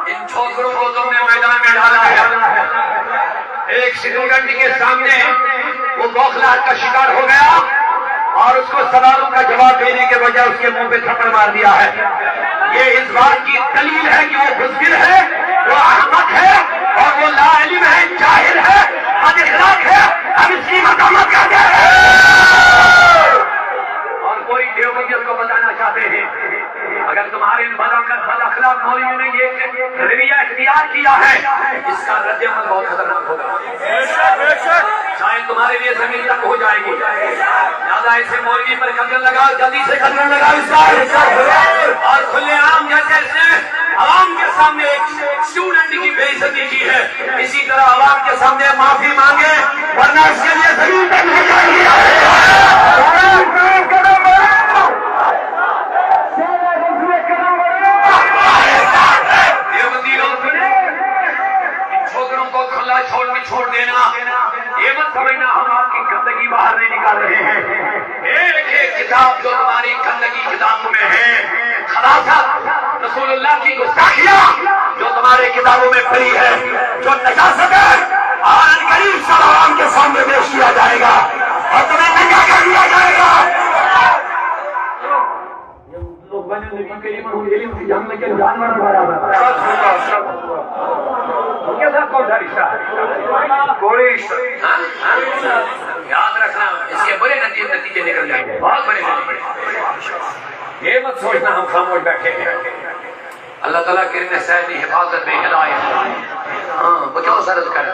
ان چھوکروں کو تم نے میدان میں ڈالا ہے. ایک اسٹوڈنٹ کے سامنے وہ بوکھلاہٹ کا شکار ہو گیا اور اس کو سوالوں کا جواب دینے کے بجائے اس کے منہ پہ تھپڑ مار دیا ہے. یہ اس بات کی دلیل ہے کہ وہ بزدل ہے، وہ احمق ہے اور وہ لا علم ہے، جاہل ہے، بد اخلاق ہے. ہم اس کی مذمت کرتے ہیں اور کوئی دیوبندیت کو بتانا چاہتے ہیں اگر تمہارے بد اخلاق مولویوں نے یہ رویہ اختیار کیا ہے اس کا رد عمل بہت خطرناک ہوگا. شاید تمہارے لیے زمین تک ہو جائے گی. زیادہ ایسے مولوی پر قدر لگاؤ، جلدی سے قدر لگاؤ اس کا، اور کھلے عام جیسے اس نے عوام کے سامنے ایک اسٹوڈنٹ کی بے عزتی کی ہے، اسی طرح عوام کے سامنے معافی مانگے ورنہ اس کے لیے زمین تک ہو جائے گی. چھوڑ دینا یہ مت سمجھنا ہم آپ کی گندگی باہر نہیں نکال رہے ہیں. ایک ایک کتاب جو ہماری گندگی کتابوں میں ہے، خلاصہ رسول اللہ کی گستاخیاں جو تمہارے کتابوں میں پڑی ہے، جو نجاست ہے، اور قریب سب عوام کے سامنے پیش کیا جائے گا اور تمہیں ننگا کر دیا جائے گا. یاد رکھنا اس کے بڑے نتیجے نکل جائیں گے، بہت بڑے نتیجے. یہ مت سوچنا ہم خاموش بیٹھے ہیں. اللہ تعالیٰ کریم صاحب کی حفاظت میں ہدایت. ہاں بچاؤ سر کر